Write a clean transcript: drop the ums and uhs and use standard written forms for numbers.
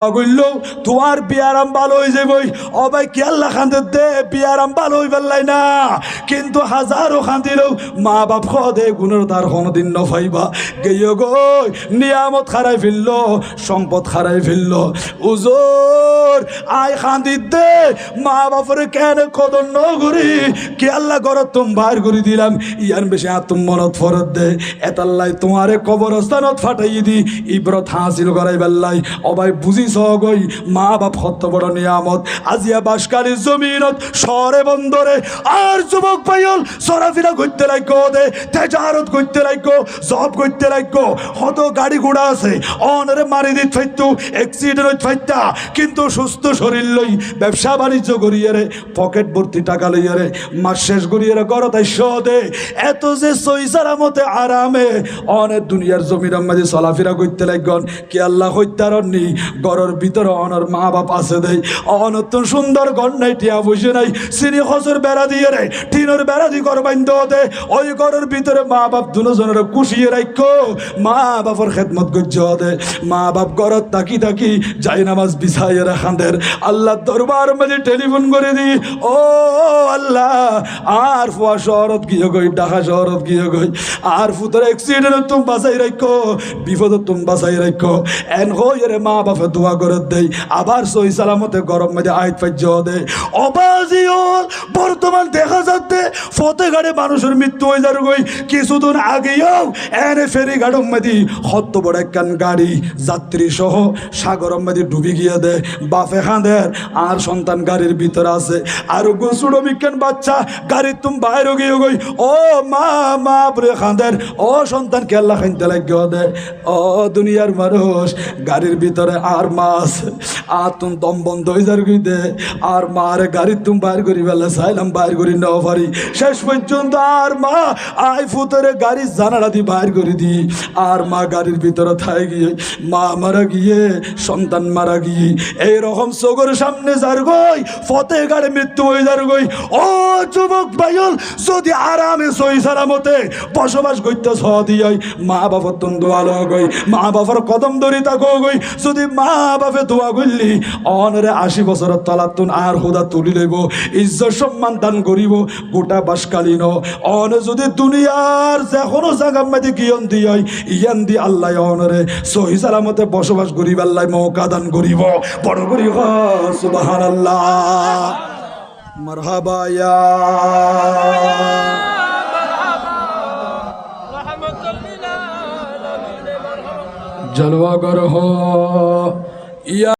বললো তোমার বিয়ারাম ভালো হয়ে যাবই অবাই কি আল্লাহ খান্দের দে বিয়ারাম ভালো হয়ে পেলাই না, কিন্তু হাজারো খান্দিলেও মা বাপ খদে গুণের তার কোনোদিন নফাইবা গেয় গই নিয়ামত খারাই ফেলল, সম্পদ খারাই ফেলল। উজোর আয় খান্দির দে মা বাপের কেন কদর নগরি কি আল্লাহ ঘরত তুম বাইর করে দিলাম ইয়ান বেশি আতুম মনত ফরত দে এতাল্লাই তোমারে কবরস্থানত ফাটাই দি ইব্রত হাসিল করাই বেল্লাই অবাই বুঝি গই মা বাপ কত বড় নিয়ামত। আজিয়া বাসকালী জমিনত শহরে বন্দরে আর যুবক পাইল চলাফেরা করতে লাগো, দে তেজারত করতে লাগো, জব করতে লাগো, কত গাড়ি ঘোড়া আছে অনরে মারি দিত ফাইতো অ্যাক্সিডেন্ট ফাইতা, কিন্তু সুস্থ শরীর লই ব্যবসা বাণিজ্য করিয়ে রে পকেট ভর্তি টাকা লইয়া রে মাস শেষ করিয়ে রে ঘর তাই দে এত যে সইসারা মতে আরামে অনেক দুনিয়ার জমির মাঝে চলাফেরা করতে লাগন কি আল্লাহ হইতারণনি ঘরের ভিতরে অনর মা বাপ আছে দেয় অনতন সুন্দর ঘর নাই টিয়া বসে নাই সিনি খসর বেড়া দিয়ে রে টিনের বেড়া দিয়ে ঘর বান্ধ দে ওই ঘরের ভিতরে মা বাপ দুজনের কুশিয়ে রাখো মা বাপর খেদমত গজ্জ দে মা বাপ ঘরত তাকি তাকি যাই নামাজ বিছাইয়ে রাখানদের আল্লাহ দরবার মাঝে টেলিফোন করে দি ও আল্লাহ আর ফুয়া শহরত গিয়ে গই ঢাকা শহরত গিয়ে গই আর ফুতর অ্যাক্সিডেন্ট তুমি বাঁচাই রাখো বিপদ তুমি বাঁচাই রাখো এন হয়ে মা বাপে দোয়া করে দেয় আবার সই সালামতে গরম মেঝে আইত পাইজ দে অবাজিওল বর্তমান দেখা যাচ্ছে ফতেঘাটে মানুষের মৃত্যু হয়ে যার গই কিছুদিন আগেও এনে ফেরি ঘাটম মেদি হত বড় একখান গাড়ি যাত্রী সহ সাগর মেদি ডুবি গিয়ে দে বাপে খাঁদের আর সন্তান গাড়ির ভিতরে আছে আর গোসুড়ো বিজ্ঞান বাচ্চা গাড়ির তুমি বাইরে গিয়ে গই ও মা মা বলে খাঁদের ও সন্তান কেল্লা খাইতে লাগিয়ে দে ও দুনিয়ার মানুষ গাড়ির ভিতরে আর মাছ আর তুমি দম বন্ধ হয়ে যার দে আর মারে গাড়ি তুমি বাইর করি বেলা চাইলাম বাইর করি নাও পারি শেষ পর্যন্ত আর মা আই ফুতরে গাড়ি জানালা দিয়ে বাইর করে দি আর মা গাড়ির ভিতরে থাই গিয়ে মা মারা গিয়ে সন্তান মারা গিয়ে এইরকম চোখের সামনে যার গই ফতে গাড়ি মৃত্যু হয়ে যার গই ও যুবক ভাইল যদি আরামে সই সালামতে বসবাস করতে দিয়ে মা বাবার তুমি দোয়া গই মা বাবার কদম ধরি তাকো গই যদি মা বাপে দোয়া করলি অনরে 80 বছরের তলাত তুন আর হুদা তুলি লইব ইজ্জত সম্মান দান করিব গোটা বাসকালীন অন যদি দুনিয়ার যে কোনো জায়গা মাঝে গিয়ন দিয়ে ইয়ান দি আল্লাহ অনরে সহি সালামতে বসবাস করিব আল্লাহ মৌকা দান করিব বড় করি সুবহানাল্লাহ মারহাবা ইয়া জলওয়া গর হো ইয়া